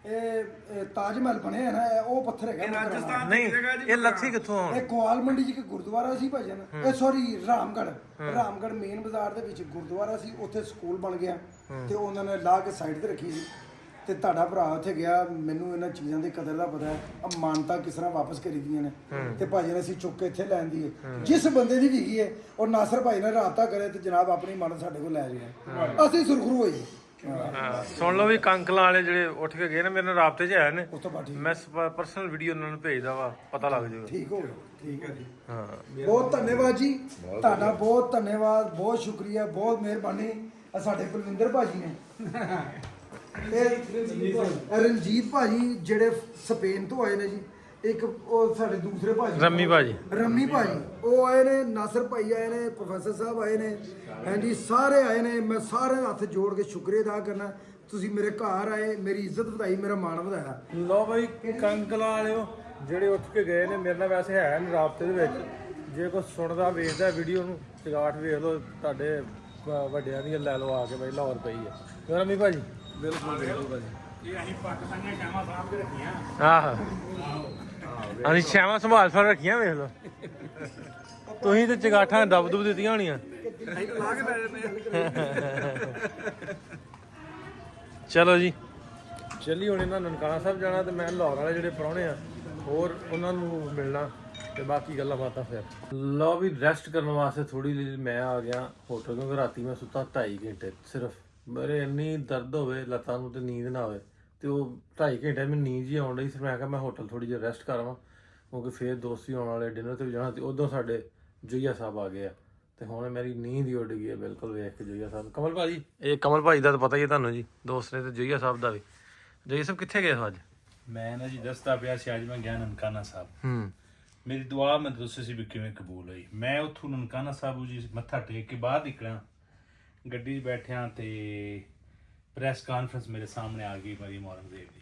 ਇਹ ਤਾਜ ਮਹਿਲ ਬਣਿਆ ਹੈ ਨਾ, ਇਹ ਉਹ ਪੱਥਰ ਹੈਗਾ ਮਕਰਾਣਾ। ਨਹੀਂ ਇਹ ਲੱਥੀ ਕਿੱਥੋਂ ਆਉਣ? ਇਹ ਕੋਆਲ ਮੰਡੀ 'ਚ ਇੱਕ ਗੁਰਦੁਆਰਾ ਸੀ ਭਾਜਨ, ਇਹ ਸੌਰੀ ਰਾਮਗੜ੍ਹ ਮੇਨ ਬਾਜ਼ਾਰ ਦੇ ਵਿੱਚ ਗੁਰਦੁਆਰਾ ਸੀ, ਉੱਥੇ ਸਕੂਲ ਬਣ ਗਿਆ ਤੇ ਉਹਨਾਂ ਨੇ ਲਾ ਕੇ ਸਾਈਡ ਤੇ ਰੱਖੀ ਸੀ। ਤੇ ਤੁਹਾਡਾ ਭਰਾ ਉੱਥੇ ਗਿਆ, ਮੈਨੂੰ ਇਹਨਾਂ ਚੀਜ਼ਾਂ ਦੀ ਕਦਰ ਦਾ ਪਤਾ ਹੈ, ਅਮਾਨਤਾਂ ਕਿਸ ਤਰ੍ਹਾਂ ਵਾਪਸ ਕਰੀਦੀਆਂ ਨੇ। ਤੇ ਭਾਜੀ ਨੇ ਅਸੀਂ ਚੁੱਕ ਕੇ ਇੱਥੇ ਲੈਂਦੀ ਹੈ, ਜਿਸ ਬੰਦੇ ਦੀ ਵੀ ਹੈ ਔਰ ਨਾਸਰ ਭਾਈ ਨਾਲ ਰਾਬਤਾ ਕਰੇ ਤੇ ਜਨਾਬ ਆਪਣੀ ਮਨ ਸਾਡੇ ਕੋਲ ਲੈ ਜਾਏ, ਅਸੀਂ ਸੁਰਖਰੂ ਹੋਈਏ। ਸੁਣ ਲਓ ਵੀ ਕੰਕਲਾਂ ਵਾਲੇ ਜਿਹੜੇ ਉੱਠ ਕੇ ਗਏ ਨੇ, ਮੇਰੇ ਨਾਲ ਰਾਬਤੇ 'ਚ ਆਏ ਨੇ। ਉਸ ਤੋਂ ਬਾਅਦ ਠੀਕ ਮੈਂ ਪਰਸਨਲ ਵੀਡੀਓ ਉਹਨਾਂ ਨੂੰ ਭੇਜਦਾ ਵਾ, ਪਤਾ ਲੱਗ ਜਾਊਗਾ। ਠੀਕ ਹੋ ਗਿਆ। ਠੀਕ ਹੈ ਜੀ, ਹਾਂ ਬਹੁਤ ਧੰਨਵਾਦ ਜੀ ਤੁਹਾਡਾ, ਬਹੁਤ ਧੰਨਵਾਦ, ਬਹੁਤ ਸ਼ੁਕਰੀਆ, ਬਹੁਤ ਮਿਹਰਬਾਨੀ। ਆਹ ਸਾਡੇ ਕੁਲਵਿੰਦਰ ਭਾਜੀ ਨੇ, ਇਹ ਰਣਜੀਤ ਭਾਜੀ ਜਿਹੜੇ ਸਪੇਨ ਤੋਂ ਆਏ ਨੇ ਜੀ। ਇੱਕ ਉਹ ਸਾਡੇ ਦੂਸਰੇ ਭਾਜੀ ਰੰਮੀ ਭਾਜੀ ਉਹ ਆਏ ਨੇ, ਨਾਸਰ ਭਾਈ ਆਏ ਨੇ, ਪ੍ਰੋਫੈਸਰ ਸਾਹਿਬ ਆਏ ਨੇ, ਹਾਂਜੀ ਸਾਰੇ ਆਏ ਨੇ। ਮੈਂ ਸਾਰੇ ਹੱਥ ਜੋੜ ਕੇ ਸ਼ੁਕਰੀਆ ਅਦਾ ਕਰਨਾ, ਤੁਸੀਂ ਮੇਰੇ ਘਰ ਆਏ, ਮੇਰੀ ਇੱਜ਼ਤ ਵਧਾਈ, ਮੇਰਾ ਮਾਣ ਵਧਾਇਆ। ਲੋ ਬਾਈ ਕੰਕਲਾਂ ਵਾਲਿਓ ਜਿਹੜੇ ਉੱਠ ਕੇ ਗਏ ਨੇ, ਮੇਰੇ ਨਾਲ ਵੈਸੇ ਹੈ ਨੀ ਰਾਬਤੇ ਦੇ ਵਿੱਚ। ਜੇ ਕੋਈ ਸੁਣਦਾ ਵੇਖਦਾ ਵੀਡੀਓ ਨੂੰ, ਚਗਾਠ ਵੇਖ ਲਓ, ਤੁਹਾਡੇ ਵੱਡਿਆਂ ਦੀ ਲੈ ਲਓ ਆ ਕੇ ਬਾਈ, ਲਾਹੌਰ ਪਈ ਹੈ ਕਿਉਂ ਰੰਮੀ ਭਾਜੀ? ਬਿਲਕੁਲ ਭਾਜੀ। ਇਹ ਅਸੀਂ ਪਾਕਿਸਤਾਨੀਆਂ ਸ਼ਾਮਾਂ ਸਾਹਬ ਕੇ ਰੱਖੀਆਂ। ਆਹ ਅਸੀਂ ਛਾਵਾਂ ਸੰਭਾਲ ਫੜ ਰੱਖੀਆਂ, ਵੇਖ ਲਓ। ਤੁਸੀਂ ਤੇ ਚਗਾਠਾਂ ਦਬ ਦਿੱਤੀਆਂ ਹੋਣੀਆਂ। ਲਾ ਕੇ ਬੈਠੇ ਚਲੋ ਜੀ ਚੱਲੀ ਹੁਣ ਇਹਨਾਂ ਨਨਕਾਣਾ ਸਾਹਿਬ ਜਾਣਾ, ਤੇ ਮੈਂ ਲਾਹੌਰ ਵਾਲੇ ਜਿਹੜੇ ਪ੍ਰਾਹੁਣੇ ਆ ਹੋਰ ਉਹਨਾਂ ਨੂੰ ਮਿਲਣਾ ਤੇ ਬਾਕੀ ਗੱਲਾਂ ਬਾਤਾਂ ਫਿਰ। ਲਓ ਵੀ ਰੈਸਟ ਕਰਨ ਵਾਸਤੇ ਥੋੜੀ ਜਿਹੀ ਮੈਂ ਆ ਗਿਆ ਹੋਟਲ, ਕਿਉਂਕਿ ਰਾਤੀ ਮੈਂ ਸੁੱਤਾ 2.5 ਘੰਟੇ ਸਿਰਫ। ਮੇਰੇ ਇੰਨੀ ਦਰਦ ਹੋਵੇ ਲੱਤਾਂ ਨੂੰ ਤੇ ਨੀਂਦ ਨਾ ਆਵੇ, ਤੇ ਉਹ 2.5 ਘੰਟੇ ਮੈਨੂੰ ਨੀਂਦ ਹੀ ਆਉਣ ਡਈ ਸੀ। ਮੈਂ ਕਿਹਾ ਮੈਂ ਹੋਟਲ ਥੋੜੀ ਜਿਹੀ ਰੈਸਟ ਕਰਾਵਾਂ, ਕਿਉਂਕਿ ਫੇਰ ਦੋਸਤੀ ਆਉਣ ਵਾਲੇ ਡਿਨਰ ਤੇ ਵੀ ਜਾਣਾ। ਤੇ ਉਦੋਂ ਸਾਡੇ ਜੋਈਆ ਸਾਹਿਬ ਆ ਗਏ ਆ, ਤੇ ਹੁਣ ਮੇਰੀ ਨੀਂਦ ਹੀ ਉੱਡ ਗਈ ਹੈ ਬਿਲਕੁਲ ਵੇਖ ਕੇ ਜੋਈਆ ਸਾਹਿਬ। ਕਮਲ ਭਾਜੀ, ਇਹ ਕਮਲ ਭਾਜੀ ਦਾ ਤਾਂ ਪਤਾ ਹੀ ਹੈ ਤੁਹਾਨੂੰ ਜੀ, ਦੋਸਤ ਨੇ, ਤੇ ਜੋਈਆ ਸਾਹਿਬ ਦਾ ਵੀ। ਜੋਈਆ ਸਾਹਿਬ ਕਿੱਥੇ ਗਏ ਹੋ ਅੱਜ? ਮੈਂ ਨਾ ਜੀ ਦੱਸਦਾ ਪਿਆ ਸੀ, ਅੱਜ ਮੈਂ ਗਿਆ ਨਨਕਾਣਾ ਸਾਹਿਬ। ਮੇਰੀ ਦੁਆ ਮੈਂ ਦੱਸੀ ਸੀ ਵੀ ਕਿਵੇਂ ਕਬੂਲ ਹੋਈ। ਮੈਂ ਉੱਥੋਂ ਨਨਕਾਣਾ ਸਾਹਿਬ ਜੀ ਮੱਥਾ ਟੇਕ ਕੇ ਬਾਹਰ ਨਿਕਲਿਆ, ਗੱਡੀ 'ਚ ਬੈਠਿਆ ਤੇ ਪ੍ਰੈਸ ਕਾਨਫਰੰਸ ਮੇਰੇ ਸਾਹਮਣੇ ਆ ਗਈ ਮਰੀਮ ਔਰੰਗਜ਼ੇਬ ਦੀ।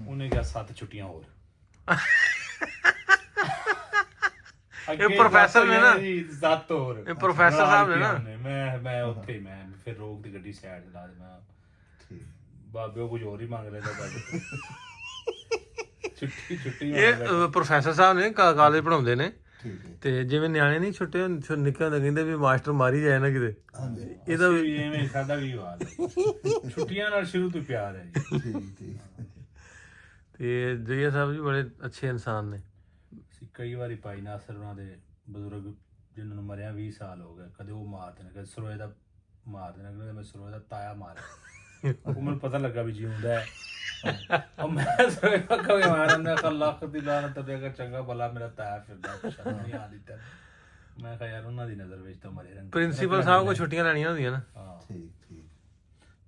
ਉਹਨੇ ਕਿਹਾ 7 ਛੁੱਟੀਆਂ ਹੋਰ। ਇਹ ਪ੍ਰੋਫੈਸਰ ਨੇ ਨਾ ਜੀ, 7 ਹੋਰ। ਇਹ ਪ੍ਰੋਫੈਸਰ ਸਾਹਿਬ ਨੇ ਨਾ। ਮੈਂ ਉੱਥੇ ਹੀ ਮੈਂ ਫਿਰ ਰੋਕ ਦੀ ਗੱਡੀ ਸਾਈਡ ਲਾ ਦੇ। ਮੈਂ ਬਾਬੇ ਉਹ ਕੁਝ ਹੋਰ ਹੀ ਮੰਗ ਲੈਂਦਾ ਬਾਬੇ ਛੁੱਟੀ ਇਹ ਪ੍ਰੋਫੈਸਰ ਸਾਹਿਬ ਨੇ, ਕਾਲਜ ਪੜਾਉਂਦੇ ਨੇ। ਤੇ ਜਿਵੇਂ ਨਿਆਣੇ ਨਹੀਂ ਛੁੱਟੇ ਨਿੱਕੇ ਹੁੰਦੇ ਕਹਿੰਦੇ ਵੀ ਮਾਸਟਰ ਮਾਰੀ ਜਾਏ ਨਾ ਕਿਤੇ, ਇਹਦਾ ਵੀ ਐਵੇਂ ਸਾਡਾ ਵੀ ਹਾਲ ਹੈ। ਛੁੱਟੀਆਂ ਨਾਲ ਸ਼ੁਰੂ ਤੋਂ ਪਿਆਰ ਹੈ ਜੀ। ਤੇ ਜਈਆ ਸਾਹਿਬ ਜੀ ਬੜੇ ਅੱਛੇ ਇਨਸਾਨ ਨੇ। ਅਸੀਂ ਕਈ ਵਾਰੀ ਭਾਈ ਨਾਸਰ ਉਹਨਾਂ ਦੇ ਬਜ਼ੁਰਗ ਜਿਨ੍ਹਾਂ ਨੂੰ ਮਰਿਆ 20 ਸਾਲ ਹੋ ਗਏ, ਕਦੇ ਉਹ ਮਾਰਦੇ ਨੇ, ਕਦੇ ਸਰੋਏ ਦਾ ਮਾਰਦੇ ਨੇ, ਕਦੇ ਮੈਂ ਸਰੋਏ ਦਾ ਤਾਇਆ ਮਾਰਿਆ। ਉਹ ਮੈਨੂੰ ਪਤਾ ਲੱਗਾ ਵੀ ਜਿਉਂਦਾ ਹੈ। ਉਹ ਮੈਂ ਸਰੋਏ ਦਾ ਕਦੇ ਮਾਰਨ ਦਾ ਲੱਖ ਦੀ ਲਾਨਤ ਤੇ ਅਗਰ ਚੰਗਾ ਭਲਾ ਮੇਰਾ ਤਾਇਆ ਫਿਰਦਾ, ਸ਼ਰਮ ਨਹੀਂ ਆਉਂਦੀ ਤਾਂ ਮੈਂ ਕਿਹਾ ਯਾਰ ਉਹਨਾਂ ਦੀ ਨਜ਼ਰ ਵਿੱਚ ਤਾਂ ਮਰੇ ਰਹਿੰਦੇ। ਪ੍ਰਿੰਸੀਪਲ ਸਾਹਿਬ ਕੋ ਛੁੱਟੀਆਂ ਲੈਣੀਆਂ ਹੁੰਦੀਆਂ ਨਾ। ਹਾਂ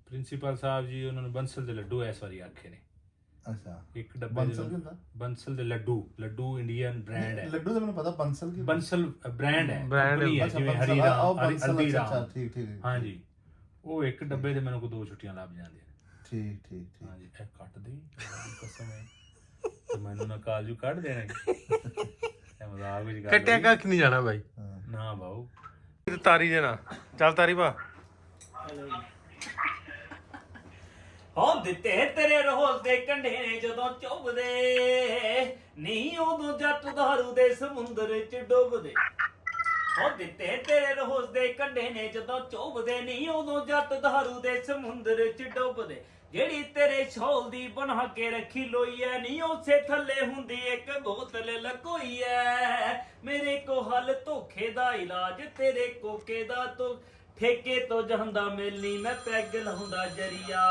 ਪ੍ਰਿੰਸੀਪਲ ਸਾਹਿਬ ਜੀ ਉਹਨਾਂ ਨੂੰ ਬੰਸਲ ਦੇ ਲੱਡੂ ਇਸ ਵਾਰੀ ਆਖੇ ਨੇ। ਅੱਛਾ, ਇੱਕ ਡੱਬਾ ਬੰਸਲ ਦੇ ਲੱਡੂ ਇੰਡੀਅਨ ਬ੍ਰਾਂਡ ਹੈ। ਲੱਡੂ ਤਾਂ ਮੈਨੂੰ ਪਤਾ ਬੰਸਲ ਬ੍ਰਾਂਡ ਹੈ ਬ੍ਰਾਂਡ ਜਿਵੇਂ ਹਰੀਰਾਮ, ਹਲਦੀਰਾਮ। ਠੀਕ ਹਾਂਜੀ, ਉਹ ਇੱਕ ਡੱਬੇ ਤੇ ਮੈਨੂੰ ਕੋ 2 ਛੁੱਟੀਆਂ ਲੱਭ ਜਾਂਦੀਆਂ ਨੇ। ਠੀਕ ਠੀਕ ਠੀਕ। ਹਾਂਜੀ ਇਹ ਕੱਟ ਦੇ ਕਸਮ ਹੈ ਤੇ ਮੈਨੂੰ ਨਾ ਕਾਜੂ ਕੱਢ ਦੇਣਾ ਇਹ ਮਜ਼ਾਕ ਵਿੱਚ ਗੱਲ ਕੱਟਿਆ ਕੱਖ ਨਹੀਂ ਜਾਣਾ ਬਾਈ। ਨਾ ਬਾਊ ਤਾਰੀ ਦੇਣਾ ਚੱਲ ਤਾਰੀ ਭਾ। ਹੋ ਦਿੱਤੇ ਤੇਰੇ ਰੋਜ਼ ਦੇ ਕੰਢੇ ਨੇ ਜਦੋਂ ਚੁੱਭਦੇ ਨਹੀਂ ਉਦੋਂ ਜੱਟ ਦਾਰੂ ਦੇ ਸਮੁੰਦਰ ਚ ਡੁੱਬਦੇ। ਹੋ ਦਿੱਤੇ ਤੇਰੇ ਰੋਜ਼ ਦੇ ਕੰਢੇ ਨੇ ਜਦੋਂ ਚੁੱਭਦੇ ਨਹੀਂ ਉਦੋਂ ਜੱਟ ਦਾਰੂ ਦੇ ਸਮੁੰਦਰ ਚ ਡੁੱਬਦੇ। ਜਿਹੜੀ ਤੇਰੇ ਸ਼ੌਲ ਦੀ ਬਣਾ ਕੇ ਰੱਖੀ ਲੋਈ ਐ ਨਹੀਂ ਉਸੇ ਥੱਲੇ ਹੁੰਦੀ ਇੱਕ ਬੋਤਲ ਲਕੋਈ ਐ। ਮੇਰੇ ਕੋ ਹੱਲ ਧੋਖੇ ਦਾ ਇਲਾਜ ਤੇਰੇ ਕੋਕੇ ਦਾ ਤੋ ਠੇਕੇ ਤੋਂ ਜਾਂਦਾ ਮਿਲਣੀ ਮੈਂ ਪੈਗ ਲਾਉਂਦਾ ਜਰੀਆ।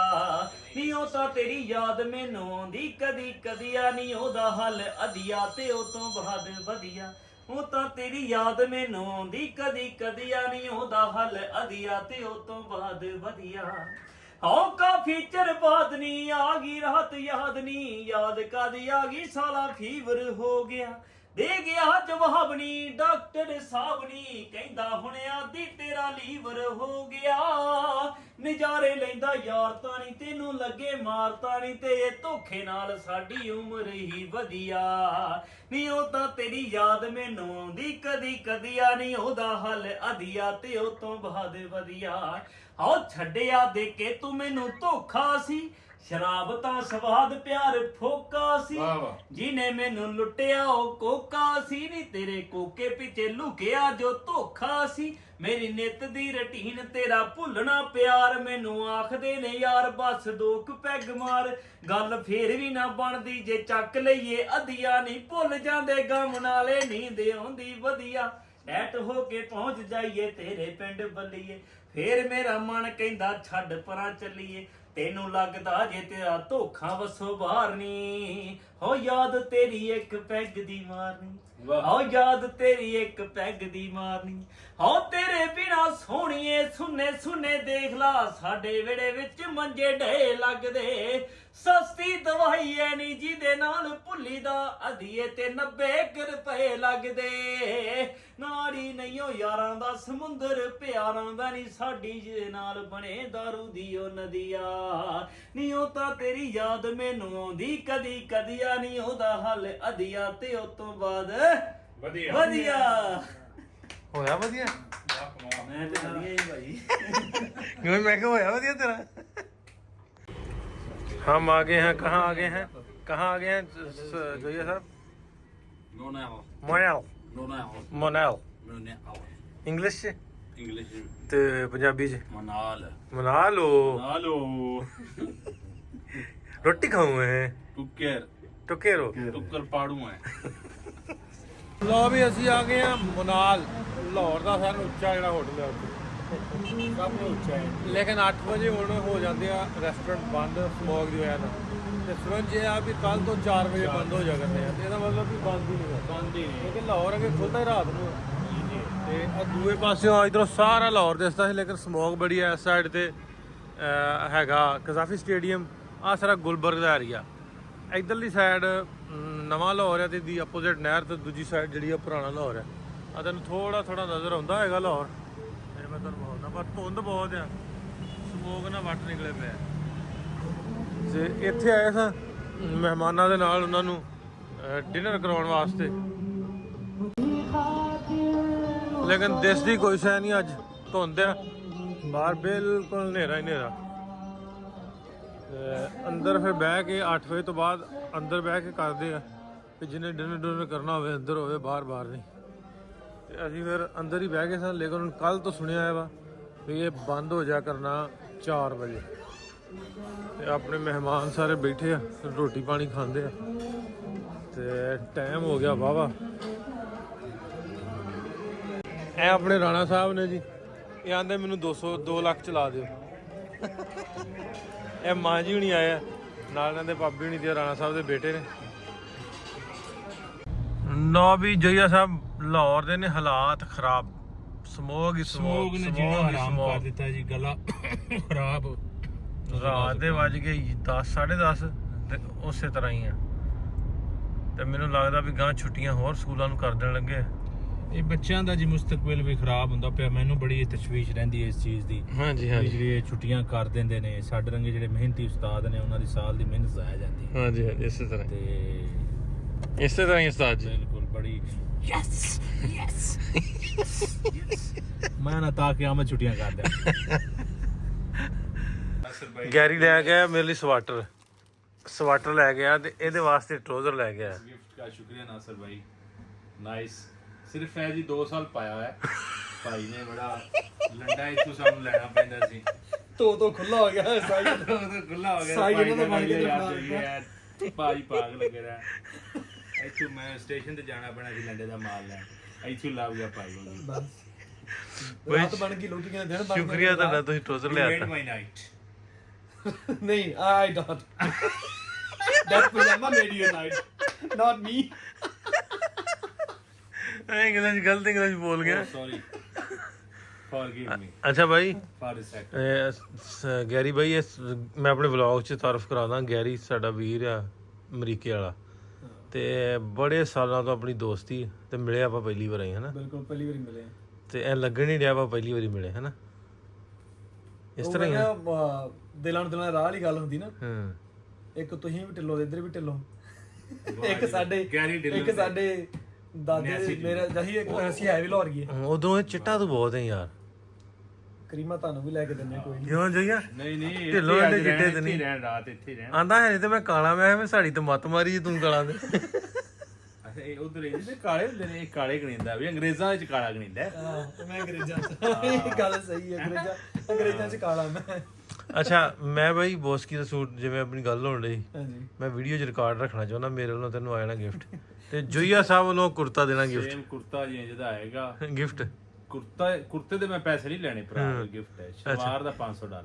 ਨੀ ਉਹ ਤਾਂ ਤੇਰੀ ਯਾਦ ਮੈਨੂੰ ਆਉਂਦੀ ਕਦੀ ਕਦੀਆ ਨੀ ਉਹਦਾ ਹੱਲ ਅਧੀਆ ਤੇ ਉਹ ਤੋਂ ਬਾਅਦ ਵਧੀਆ। ਉਹ ਤਾਂ ਤੇਰੀ ਯਾਦ ਮੈਨੂੰ ਆਉਂਦੀ ਕਦੀ ਕਦੀਆ ਨੀ ਉਹਦਾ ਹੱਲ ਅਧੀਆ ਤੇ ਉਹ ਤੋਂ ਬਾਅਦ ਵਧੀਆ। ਆਓ ਕਾਫੀ ਚਿਰ ਬਾਅਦ ਨੀ ਆ ਗਈ ਰਾਤ ਯਾਦ ਨੀ ਯਾਦ ਕਦ ਆ ਗਈ ਸਾਲਾ ਫੀਵਰ ਹੋ ਗਿਆ। ਦੇ ਗਿਆ ਜਵਾਬ ਨੀ ਡਾਕਟਰ ਸਾਹਿਬ ਨੀ ਕਹਿੰਦਾ ਹੁਣ ਆਦੀ ਤੇਰਾ ਲੀਵਰ ਹੋ ਗਿਆ। ਨਜ਼ਾਰੇ ਲੈਂਦਾ ਯਾਰ ਤਾਂ ਨੀ ਤੈਨੂੰ ਲੱਗੇ ਮਾਰ ਤਾਂ ਨੀ ਤੇ ਇਹ ਧੋਖੇ ਨਾਲ ਸਾਡੀ ਉਮਰ ਹੀ ਵਧੀਆ। ਨੀ ਉਹ ਤਾਂ ਤੇਰੀ ਯਾਦ ਮੈਨੂੰ ਆਉਂਦੀ ਕਦੀ ਕਦੀਆ ਨੀ ਉਹਦਾ ਹੱਲ ਅਧੀਆ ਤੇ ਉਹ ਤੋਂ ਬਾਅਦ ਵਧੀਆ। ਆਓ ਛੱਡਿਆ ਦੇ ਕੇ ਤੂੰ ਮੈਨੂੰ ਧੋਖਾ ਸੀ ਸ਼ਰਾਬ ਤਾਂ ਸਵਾਦ ਪਿਆਰ ਫੋਕਾ ਸੀ। ਜਿਹਨੇ ਮੈਨੂੰ ਲੁੱਟਿਆ ਉਹ ਕੋਕਾ ਸੀ ਨੀ ਤੇਰੇ ਕੋਕੇ ਪਿੱਛੇ ਲੁਕਿਆ ਜੋ ਧੋਖਾ ਸੀ। ਮੇਰੀ ਨਿੱਤ ਦੀ ਰੁਟੀਨ ਤੇਰਾ ਭੁੱਲਣਾ ਪਿਆਰ ਮੈਨੂੰ ਆਖਦੇ ਨੇ ਯਾਰ ਬਸ 2 ਪੈਗ ਮਾਰ। ਗੱਲ ਫੇਰ ਵੀ ਨਾ ਬਣਦੀ ਜੇ ਚੱਕ ਲਈਏ ਅਧੀਆ ਨੀ ਭੁੱਲ ਜਾਂਦੇ ਗਮ ਨਾਲੇ ਨੀਂਦ ਆਉਂਦੀ ਵਧੀਆ। ਟੈਟ ਹੋ ਕੇ ਪਹੁੰਚ ਜਾਈਏ ਤੇਰੇ ਪਿੰਡ ਬੱਲੀਏ ਫੇਰ ਮੇਰਾ ਮਨ ਕਹਿੰਦਾ ਛੱਡ ਪਰਾਂ ਚੱਲੀਏ। ਤੈਨੂੰ ਲੱਗਦਾ ਜੇ ਤੇਰਾ ਧੋਖਾ ਵਸੋ ਬਾਹਰ ਨੀ ਹੋ ਯਾਦ ਤੇਰੀ ਇੱਕ ਪੈਗ ਦੀ ਮਾਰਨੀ। ਹੋ ਯਾਦ ਤੇਰੀ ਇੱਕ ਪੈਗ ਦੀ ਮਾਰਨੀ। ਹੋ ਤੇਰੇ ਬਿਨਾ ਸੋਹਣੀਏ ਸੁਨੇ ਸੁਨੇ ਦੇਖ ਲਾ ਸਾਡੇ ਵਿੜੇ ਵਿੱਚ ਮੰਜੇ ਢੇ ਲੱਗਦੇ। ਸਸਤੀ ਦਵਾਈ ਐ ਨੀ ਜਿਹਦੇ ਨਾਲ ਭੁੱਲੀ ਦਾ ਅਧੀਏ ਤੇ 90 ਰੁਪਏ ਲੱਗਦੇ। ਨਾੜੀ ਨਹੀਂ ਉਹ ਯਾਰਾਂ ਦਾ ਸਮੁੰਦਰ ਪਿਆਰਾਂ ਦਾ ਨੀ ਸਾਡੀ ਜਿਹਦੇ ਨਾਲ ਬਣੇ ਦਾਰੂ ਦੀ ਉਹ ਨਦੀਆ। ਨੀ ਉਹ ਤਾਂ ਤੇਰੀ ਯਾਦ ਮੈਨੂੰ ਆਉਂਦੀ ਕਦੀ ਕਦੀਆ ਨੀ ਉਹਦਾ ਹੱਲ ਅਧੀਆ ਤੇ ਉਹ ਤੋਂ ਬਾਅਦ ਵਧੀਆ ਵਧੀਆ। ਹੋਇਆ ਵਧੀਆ। ਮੈਂ ਤੇ ਵਧੀਆ ਹੀ ਭਾਈ। क्यों मैं क्या होया वधिया तेरा। हम आ गए हैं कहाँ आ गए हैं कहाँ आ गए हैं जोइया साहब। मोनेल मोनेल इंग्लिश च ਇੰਗਲਿਸ਼ ते पंजाबी च ਮਨਾਲ मनालो ਨਾਲੋ रोटी खाऊं है ਟੁੱਕਰ टुकेरो। ਟੁੱਕਰ ਪਾੜੂ ਹੈ। ਲੋ ਵੀ ਅਸੀਂ ਆ ਗਏ ਆ ਮਨਾਲ ਲਾਹੌਰ ਦਾ ਸਾਰਾ ਉੱਚਾ ਜਿਹੜਾ ਹੋਟਲ ਹੈ ਉੱਥੇ ਸਭ ਤੋਂ ਉੱਚਾ ਹੈ। ਲੇਕਿਨ 8 ਵਜੇ ਹੁਣ ਹੋ ਜਾਂਦੇ ਆ ਰੈਸਟੋਰੈਂਟ ਬੰਦ ਸਮੋਗ ਦੀ ਵਜ੍ਹਾ ਨਾਲ। ਤੇ ਸੁਣਨ ਇਹ ਆ ਵੀ ਕੱਲ ਤੋਂ 4 ਵਜੇ ਬੰਦ ਹੋ ਜਾ ਕਰਨੇ ਆ ਤੇ ਇਹਦਾ ਮਤਲਬ ਵੀ ਬੰਦ ਹੀ ਨਹੀਂ ਬੰਦ ਹੀ ਨਹੀਂ। ਕਿਉਂਕਿ ਲਾਹੌਰ ਅਗੇ ਖੁੱਲਦਾ ਹੀ ਰਾਤ ਨੂੰ ਤੇ ਆ ਦੂਏ ਪਾਸਿਓਂ ਇਧਰੋਂ ਸਾਰਾ ਲਾਹੌਰ ਦਿਸਦਾ ਸੀ ਲੇਕਿਨ ਸਮੋਗ ਬੜੀ ਹੈ। ਇਸ ਸਾਈਡ ਤੇ ਹੈਗਾ ਕਜ਼ਾਫੀ ਸਟੇਡੀਅਮ ਆ ਸਾਰਾ ਗੁਲਬਰਗ ਦਾ ਏਰੀਆ। ਇਧਰਲੀ ਸਾਈਡ ਨਵਾਂ ਲਾਹੌਰ ਹੈ ਤੇ ਦੀ ਆਪੋਜ਼ਿਟ ਨਹਿਰ ਤੇ ਦੂਜੀ ਸਾਈਡ ਜਿਹੜੀ ਆ ਪੁਰਾਣਾ ਲਾਹੌਰ ਹੈ। ਆ ਤੈਨੂੰ ਥੋੜਾ ਥੋੜਾ ਨਜ਼ਰ ਆਉਂਦਾ ਹੈਗਾ ਲਾਹੌਰ ਇਹ ਮੈਂ ਤੁਹਾਨੂੰ ਬੋਲਦਾ ਪਰ ਧੁੰਦ ਬਹੁਤ ਆ ਸਮੋਗ ਨਾਲ ਵੱਟ ਨਿਕਲੇ ਪਿਆ। ਤੇ ਇੱਥੇ ਆਏ ਸਾਂ ਮਹਿਮਾਨਾਂ ਦੇ ਨਾਲ ਉਹਨਾਂ ਨੂੰ ਡਿਨਰ ਕਰਾਉਣ ਵਾਸਤੇ ਲੇਕਿਨ ਦਿਸਦੀ ਕੋਈ ਸ਼ੈ ਨਹੀਂ ਅੱਜ ਧੁੰਦ ਆ ਬਾਹਰ ਬਿਲਕੁਲ ਹਨੇਰਾ ਹੀ ਹਨੇਰਾ। ਅੰਦਰ ਫਿਰ ਬਹਿ ਕੇ 8 ਵਜੇ ਤੋਂ ਬਾਅਦ ਅੰਦਰ ਬਹਿ ਕੇ ਕਰਦੇ ਆ ਕਿ ਜਿਹਨੇ ਡਿਨਰ ਕਰਨਾ ਹੋਵੇ ਅੰਦਰ ਹੋਵੇ ਬਾਹਰ ਨਹੀਂ। ਤੇ ਅਸੀਂ ਫਿਰ ਅੰਦਰ ਹੀ ਬਹਿ ਗਏ ਸਾਂ ਲੇਕਿਨ ਹੁਣ ਕੱਲ ਤੋਂ ਸੁਣਿਆ ਵਾ ਵੀ ਇਹ ਬੰਦ ਹੋ ਜਾ ਕਰਨਾ 4 ਵਜੇ। ਤੇ ਆਪਣੇ ਮਹਿਮਾਨ ਸਾਰੇ ਬੈਠੇ ਆ ਰੋਟੀ ਪਾਣੀ ਖਾਂਦੇ ਆ ਤੇ ਟਾਈਮ ਹੋ ਗਿਆ ਵਾਹਵਾ। ਇਹ ਆਪਣੇ ਰਾਣਾ ਸਾਹਿਬ ਨੇ ਜੀ ਇਹ ਆਂਦੇ ਮੈਨੂੰ 2 ਲੱਖ ਚਲਾ ਦਿਓ। ਇਹ ਮਾਂ ਜੀ ਹੁਣੀ ਆਏ ਆ ਨਾਲ ਇਹਨਾਂ ਦੇ ਭਾਬੀ ਹੁਣੀ ਤੇ ਰਾਣਾ ਸਾਹਿਬ ਦੇ ਬੇਟੇ ਨੇ। ਨਾ ਵੀ ਜਈਆ ਸਾਹਿਬ ਲਾਹੌਰ ਦੇ ਨੇ ਹਾਲਾਤ ਖਰਾਬ ਸਮੋਗ ਹੀ ਸਮੋਗ ਨੇ ਜੀਣਾ ਹਰਾਮ ਕਰ ਦਿੱਤਾ ਜੀ ਗਲਾ ਖਰਾਬ। ਰਾਤ ਦੇ ਵੱਜ ਗਏ 10 10:30 ਤੇ ਉਸੇ ਤਰ੍ਹਾਂ ਹੀ ਆ ਤੇ ਮੈਨੂੰ ਲੱਗਦਾ ਵੀ ਗਾਂ ਛੁੱਟੀਆਂ ਹੋਰ ਸਕੂਲਾਂ ਨੂੰ ਕਰ ਦੇਣ ਲੱਗੇ ਇਹ ਬੱਚਿਆਂ ਦਾ ਜੀ ਮੁਸਤਕਬਲ ਵੀ ਖਰਾਬ ਹੁੰਦਾ ਪਿਆ। ਮੈਨੂੰ ਬੜੀ ਤਸ਼ਵੀਸ਼ ਰਹਿੰਦੀ ਹੈ ਇਸ ਚੀਜ਼ ਦੀ। ਹਾਂਜੀ ਵੀ ਜਿਹੜੇ ਇਹ ਛੁੱਟੀਆਂ ਕਰ ਦਿੰਦੇ ਨੇ, ਸਾਡੇ ਰੰਗੇ ਜਿਹੜੇ ਮਿਹਨਤੀ ਉਸਤਾਦ ਨੇ ਉਹਨਾਂ ਦੀ ਸਾਲ ਦੀ ਮਿਹਨਤ ਜ਼ਾਇਆ ਜਾਂਦੀ ਹੈ। ਹਾਂਜੀ ਹਾਂਜੀ ਇਸੇ ਤਰ੍ਹਾਂ ਹੀ ਉਸਤਾਦ ਜੀ। ਬਿਲਕੁਲ ਬੜੀ ਯੈਸ ਮੈਂ ਨਾ ਤਾਂ ਕਿ ਆਮਦ ਛੁੱਟੀਆਂ ਕਰ ਦਿਆਂ। ਗੈਰੀ ਲੈ ਗਿਆ ਮੇਰੇ ਲਈ ਸਵਾਟਰ ਲੈ ਗਿਆ ਤੇ ਇਹਦੇ ਵਾਸਤੇ ਟਰੋਜ਼ਰ ਲੈ ਗਿਆ। गिफ्ट का शुक्रिया नासिर भाई, नाइस। सिर्फ है जी 2 साल पाया है भाई ने, बड़ा लंडा इथों सानू लेना पैंदा सी। तो खुला हो गया साइज तो खुला हो गया साइज भाई इन्होंने ने बन के यार दिखा चाहिए यार भाई पाग लगे रहा इथों मैं स्टेशन ते जाना पैना सी लंडे दा माल लैन, इथों लग गया भाई वो रात बन गई लोटी के दिन बन ਸ਼ੁਕਰੀਆ ਤੁਹਾਡਾ, ਤੁਸੀਂ ਟਰੋਜ਼ਰ ਲਿਆ मेड ਤਾ। My night. नहीं I don't that pajama made your night not me English ਗਲਤ ਇੰਗਲਿਸ਼ ਬੋਲ ਗਿਆ। सॉरी फॉरगिव मी ਅੱਛਾ ਭਾਈ फॉर दिस एक्ट। ਗੈਰੀ ਭਾਈ ਮੈਂ ਆਪਣੇ ਵਲੌਗ 'ਚ ਤਾਰਫ ਕਰਾਉਂਦਾ। ਗੈਰੀ ਸਾਡਾ ਵੀਰ ਆ ਅਮਰੀਕੇ ਵਾਲਾ, ਤੇ ਬੜੇ ਸਾਲਾਂ ਤੋਂ ਆਪਣੀ ਦੋਸਤੀ ਤੇ ਮਿਲੇ ਆਪਾਂ ਪਹਿਲੀ ਵਾਰ ਆਈ ਹਨਾ। बिल्कुल पहली बार मिले ਤੇ ਐ ਲੱਗਣ ਨਹੀਂ ਡਿਆ ਆਪਾਂ ਪਹਿਲੀ ਵਾਰੀ ਮਿਲੇ ਹਨਾ। ਇਸ ਤਰ੍ਹਾਂ ਹੀ ਆ। ਦਿਲਾਂ ਨੂੰ ਦਿਲਾਂ ਰਾਹ ਵਾਲੀ ਗੱਲ ਹੁੰਦੀ ਨਾ, ਹਾਂ ਇੱਕ ਤੁਸੀਂ ਵੀ ਢਿੱਲੋ ਇੱਧਰ ਵੀ ਢਿੱਲੋ, ਇੱਕ ਸਾਡੇ ਗੈਰੀ ਢਿੱਲੋਂ ਇੱਕ ਸਾਡੇ ਦਾਦੇ ਮੇਰੇ ਜਹੀ ਇੱਕ ਅਸੀਂ ਹੈ ਵੀ ਲਾਹੌਰ ਗਏ। ਉਦੋਂ ਇਹ ਚਿੱਟਾ ਤੂੰ ਬਹੁਤ ਹੈ ਯਾਰ। ਕਰੀਮਾ ਤੁਹਾਨੂੰ ਵੀ ਲੈ ਕੇ ਦਿੰਨੇ ਕੋਈ ਕਿਉਂ ਜਈਆ नहीं नहीं ਢਿੱਲੋਂ इत्थे ਦੇ अज ਚਿੱਟੇ रहना, ਤੇ इत्थे ਨਹੀਂ रहना, रात इत्थे रहना। ਆਂਦਾ ਹੈ ਤੇ ਮੈਂ ਕਾਲਾ, ਮੈਂ ਕਿਹਾ ਸਾਡੀ ਤੇ ਮੱਤ ਮਾਰੀ ਤੂੰ ਕਾਲਾ ਦੇ। ਅੱਛਾ ਇਹ ਉਧਰ ਇਹਦੇ ਕਾਲੇ ਹੁੰਦੇ ਨੇ, ਇਹ ਕਾਲੇ ਗਣਿੰਦਾ ਵੀ ਅੰਗਰੇਜ਼ਾਂ ਵਿੱਚ ਕਾਲਾ ਗਣਿੰਦਾ। ਹਾਂ ਮੈਂ ਅੰਗਰੇਜ਼ਾਂ ਚ ਇਹ ਗੱਲ ਸਹੀ ਹੈ, ਅੰਗਰੇਜ਼ਾਂ ਚ ਕਾਲਾ ਮੈਂ। ਅੱਛਾ ਮੈਂ ਬਾਈ ਬੋਸਕੀ ਦਾ ਸੂਟ, ਜਿਵੇਂ ਆਪਣੀ ਗੱਲ ਹੋਣ ਰਹੀ, ਹਾਂਜੀ ਮੈਂ ਵੀਡੀਓ 'ਚ ਰਿਕਾਰਡ ਰੱਖਣਾ ਚਾਹੁੰਦਾ। ਮੇਰੇ ਵੱਲੋਂ ਤੈਨੂੰ ਆ ਜਾਣਾ ਗਿਫਟ, ਤੇ ਜੋਈਆ ਸਾਹਿਬ ਵੱਲੋਂ ਕੁਰਤਾ ਦੇਣਾ ਗਿਫਟ। ਸੇਮ ਕੁਰਤਾ ਜੀ ਜਿਹਦਾ ਆਏਗਾ ਗਿਫਟ ਕੁਰਤੇ ਦੇ ਮੈਂ ਪੈਸੇ ਨਹੀਂ ਲੈਣੇ ਭਰਾ, ਗਿਫਟ ਹੈ ਸ਼ਲਵਾਰ ਦਾ $500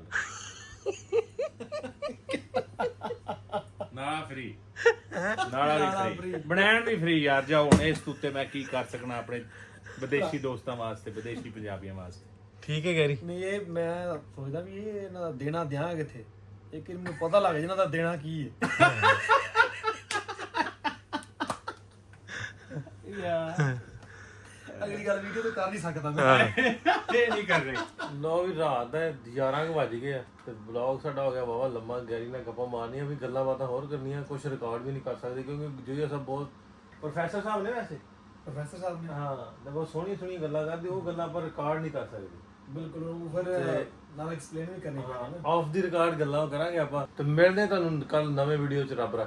ਨਾ ਫ੍ਰੀ ਨਾਲਾ ਵੀ ਫ੍ਰੀ, ਬਣਾਉਣ ਵੀ ਫ੍ਰੀ ਯਾਰ। ਜਾਓ ਹੁਣ ਇਸ ਉੱਤੇ ਮੈਂ ਕੀ ਕਰ ਸਕਣਾ ਆਪਣੇ ਵਿਦੇਸ਼ੀ ਦੋਸਤਾਂ ਵਾਸਤੇ, ਵਿਦੇਸ਼ੀ ਪੰਜਾਬੀਆਂ ਵਾਸਤੇ। ਠੀਕ ਹੈ ਗੈਰੀ। ਨਹੀਂ ਇਹ ਮੈਂ ਸੋਚਦਾ ਵੀ ਇਹ ਇਹਨਾਂ ਦਾ ਦੇਣਾ ਦਿਆਂ ਕਿੱਥੇ, ਇੱਕ ਮੈਨੂੰ ਪਤਾ ਲੱਗ ਇਹਨਾਂ ਦਾ ਦੇਣਾ ਕੀ ਹੈ। ਯਾਰ ਅਗਲੀ ਗੱਲ ਵੀਡੀਓ ਤੇ ਕਰ ਨਹੀਂ ਸਕਦਾ ਮੈਂ। ਇਹ ਨਹੀਂ ਕਰ ਰਹੇ। ਲੋ ਵੀ ਰਾਤ ਦਾ 11 ਵੱਜ ਗਏ ਆ ਤੇ ਵਲੌਗ ਸਾਡਾ ਹੋ ਗਿਆ ਵਾਵਾ ਲੰਮਾ। ਗੈਰੀ ਨਾਲ ਗੱਪਾਂ ਮਾਰਨੀਆਂ ਵੀ, ਗੱਲਾਂ ਬਾਤਾਂ ਹੋਰ ਕਰਨੀਆਂ, ਕੁਝ ਰਿਕਾਰਡ ਵੀ ਨਹੀਂ ਕਰ ਸਕਦੇ ਕਿਉਂਕਿ ਜੋਈਆ ਸਾਹਿਬ ਬਹੁਤ ਪ੍ਰੋਫੈਸਰ ਸਾਹਿਬ ਨੇ ਵੈਸੇ। ਪ੍ਰੋਫੈਸਰ ਸਾਹਿਬ ਨੇ ਹਾਂ ਤੇ ਬਹੁਤ ਸੋਹਣੀਆਂ ਗੱਲਾਂ ਕਰਦੇ, ਉਹ ਗੱਲਾਂ ਆਪਾਂ ਰਿਕਾਰਡ ਨਹੀਂ ਕਰ ਸਕਦੇ। ਬਿਲਕੁਲ ਉਹ ਫਿਰ ਨਾਲ ਐਕਸਪਲੇਨ ਵੀ ਕਰਨੀ ਪੈਣੀ ਨਾ। ਆਫ ਦੀ ਰਿਕਾਰਡ ਗੱਲਾਂ ਕਰਾਂਗੇ ਆਪਾਂ। ਤੇ ਮਿਲਦੇ ਤੁਹਾਨੂੰ ਕੱਲ ਨਵੇਂ ਵੀਡੀਓ 'ਚ। ਰੱਬ ਰੱਖ।